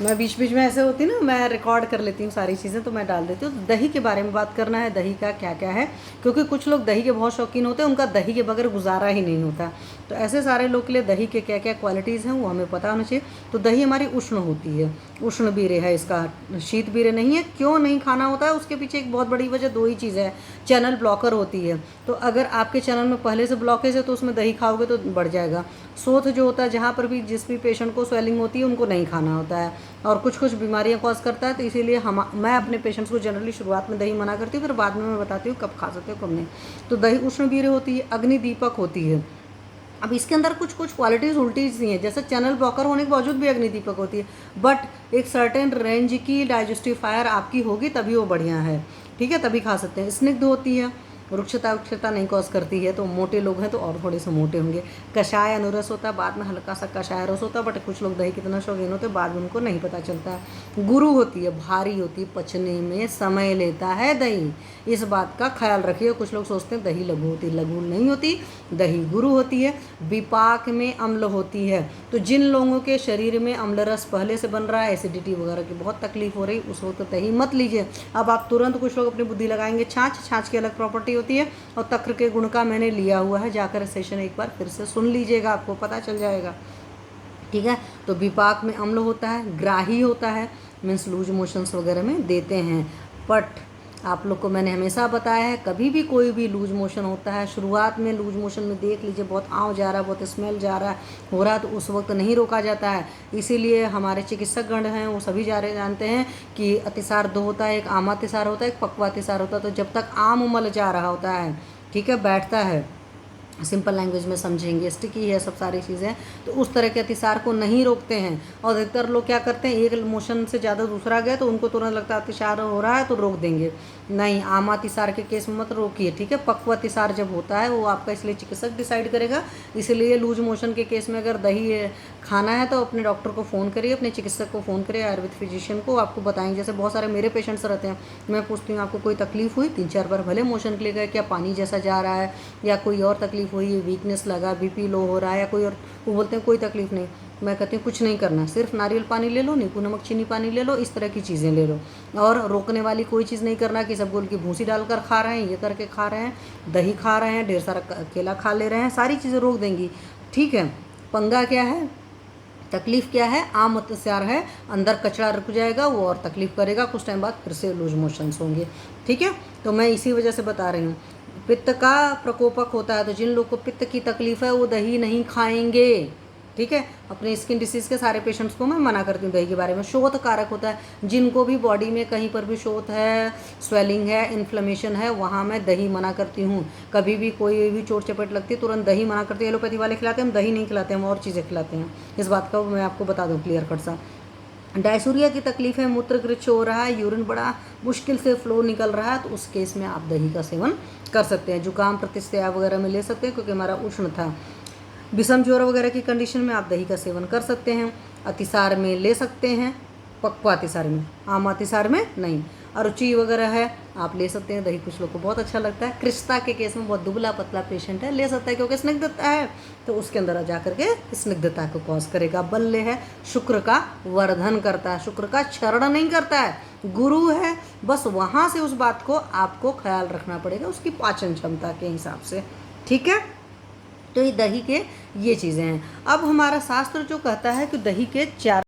मैं बीच बीच में ऐसे होती ना, मैं रिकॉर्ड कर लेती हूँ सारी चीज़ें, तो मैं डाल देती हूँ। तो दही के बारे में बात करना है, दही का क्या क्या है, क्योंकि कुछ लोग दही के बहुत शौकीन होते हैं, उनका दही के बगैर गुजारा ही नहीं होता। तो ऐसे सारे लोग के लिए दही के क्या क्या क्वालिटीज़ हैं वो हमें पता होना चाहिए। तो दही हमारी उष्ण होती है, उष्ण बीरे है, इसका शीत बीरे नहीं है। क्यों नहीं खाना होता है, उसके पीछे एक बहुत बड़ी वजह दो ही चीज़ है, चैनल ब्लॉकर होती है। तो अगर आपके चैनल में पहले से ब्लॉकेज है तो उसमें दही खाओगे तो बढ़ जाएगा। शोथ जो होता है, जहाँ पर भी जिस भी पेशेंट को स्वेलिंग होती है उनको नहीं खाना होता है, और कुछ कुछ बीमारियां कॉज करता है। तो इसीलिए मैं अपने पेशेंट्स को जनरली शुरुआत में दही मना करती हूँ, फिर बाद में मैं बताती हूँ कब खा सकते हो कब नहीं। तो दही उष्ण बीरे होती है, अग्नि दीपक होती है। अब इसके अंदर कुछ कुछ क्वालिटीज़ उल्टी सी हैं, जैसे चैनल ब्लॉकर होने के बावजूद भी अग्नि दीपक होती है, बट एक सर्टेन रेंज की डाइजेस्टिफायर आपकी होगी तभी वो बढ़िया है, ठीक है, तभी खा सकते हैं। स्निग्ध होती है, रुक्षता उक्षता नहीं कॉज करती है, तो मोटे लोग हैं तो और थोड़े से मोटे होंगे। कषाय अनुरस होता है, बाद में हल्का सा कषाय रस होता है, बट कुछ लोग दही कितना शौकीन होते हैं बाद में उनको नहीं पता चलता है। गुरु होती है, भारी होती है, पचने में समय लेता है दही, इस बात का ख्याल रखिए। कुछ लोग सोचते हैं दही लघु होती, लघु नहीं होती, दही गुरु होती है। विपाक में अम्ल होती है, तो जिन लोगों के शरीर में अम्ल रस पहले से बन रहा है, एसिडिटी वगैरह की बहुत तकलीफ हो रही, उस वक्त दही मत लीजिए। अब आप तुरंत, कुछ लोग अपनी बुद्धि लगाएंगे, छाछ की अलग प्रॉपर्टी होती है, और तक्र के गुण का मैंने लिया हुआ है, जाकर सेशन एक बार फिर से सुन लीजिएगा, आपको पता चल जाएगा, ठीक है। तो विपाक में अम्ल होता है, ग्राही होता है, मीन्स लूज मोशंस वगैरह में देते हैं। बट आप लोग को मैंने हमेशा बताया है, कभी भी कोई भी लूज मोशन होता है, शुरुआत में लूज मोशन में देख लीजिए बहुत आँव जा रहा है, बहुत स्मेल जा रहा है, हो रहा है, तो उस वक्त नहीं रोका जाता है। इसीलिए हमारे चिकित्सक गण हैं वो सभी जानते हैं कि अतिसार दो होता है, एक आमातिसार होता है, एक पक्वातिसार होता है। तो जब तक आम मल जा रहा होता है, ठीक है, बैठता है, सिंपल लैंग्वेज में समझेंगे, स्टिकी है सब सारी चीज़ें, तो उस तरह के अतिसार को नहीं रोकते हैं। और अधिकतर लोग क्या करते हैं, एक मोशन से ज़्यादा दूसरा गया तो उनको तुरंत लगता है अतिसार हो रहा है तो रोक देंगे। नहीं, आम अतिसार के केस में मत रोकिए, ठीक है। पक्व अतिसार जब होता है वो आपका इसलिए चिकित्सक डिसाइड करेगा। इसलिए लूज मोशन के केस में अगर दही खाना है तो अपने डॉक्टर को फ़ोन करिए, अपने चिकित्सक को फ़ोन करिए, आयुर्वेद फिजिशियन को, आपको बताएंगे। जैसे बहुत सारे मेरे पेशेंट्स रहते हैं, मैं पूछती हूँ आपको कोई तकलीफ हुई, 3-4 बार भले मोशन के लिए गए, क्या पानी जैसा जा रहा है या कोई और तकलीफ हुई, वीकनेस लगा, बीपी लो हो रहा है या कोई और, वो बोलते हैं कोई तकलीफ नहीं। मैं कहती हूँ कुछ नहीं करना, सिर्फ नारियल पानी ले लो, नींबू नमक चीनी पानी ले लो, इस तरह की चीज़ें ले लो, और रोकने वाली कोई चीज़ नहीं करना कि सब गोल की भूसी डालकर खा रहे हैं, ये करके खा रहे हैं, दही खा रहे हैं, ढेर सारा केला खा ले रहे हैं, सारी चीज़ें रोक देंगी, ठीक है। पंगा क्या है, तकलीफ क्या है, आम अतिसार है, अंदर कचरा रुक जाएगा, वो और तकलीफ करेगा, कुछ टाइम बाद फिर से लूज मोशंस होंगे, ठीक है। तो मैं इसी वजह से बता रही हूँ। पित्त का प्रकोपक होता है, तो जिन लोग को पित्त की तकलीफ है वो दही नहीं खाएंगे, ठीक है। अपने स्किन डिसीज़ के सारे पेशेंट्स को मैं मना करती हूँ दही के बारे में। शोथ कारक होता है, जिनको भी बॉडी में कहीं पर भी शोथ है, स्वेलिंग है, इन्फ्लेमेशन है, वहाँ मैं दही मना करती हूँ। कभी भी कोई भी चोट चपेट लगती है तुरंत दही मना करती है। एलोपैथी वाले खिलाते हैं, हम दही नहीं खिलाते, हम और चीज़ें खिलाते हैं। इस बात का मैं आपको बता दूँ क्लियर कट सा। डायसूरिया की तकलीफ है, मूत्र ग्रिच हो रहा है, यूरिन बड़ा मुश्किल से फ्लो निकल रहा है, तो उस केस में आप दही का सेवन कर सकते हैं। जुकाम प्रतिस्थिया वगैरह में ले सकते हैं क्योंकि हमारा उष्ण था। विषम ज्वर वगैरह की कंडीशन में आप दही का सेवन कर सकते हैं। अतिसार में ले सकते हैं, पक्वा अतिसार में, आम अतिसार में नहीं। अरुचि वगैरह है आप ले सकते हैं दही, कुछ लोग को बहुत अच्छा लगता है। कृष्णा के केस में बहुत दुबला पतला पेशेंट है, ले सकता है क्योंकि स्निग्धता है, तो उसके अंदर जा करके स्निग्धता को कॉज करेगा। बल्ले है, शुक्र का वर्धन करता है, शुक्र का क्षरण नहीं करता है, गुरु है, बस वहाँ से उस बात को आपको ख्याल रखना पड़ेगा उसकी पाचन क्षमता के हिसाब से, ठीक है। तो ये दही के ये चीज़ें हैं। अब हमारा शास्त्र जो कहता है कि दही के 4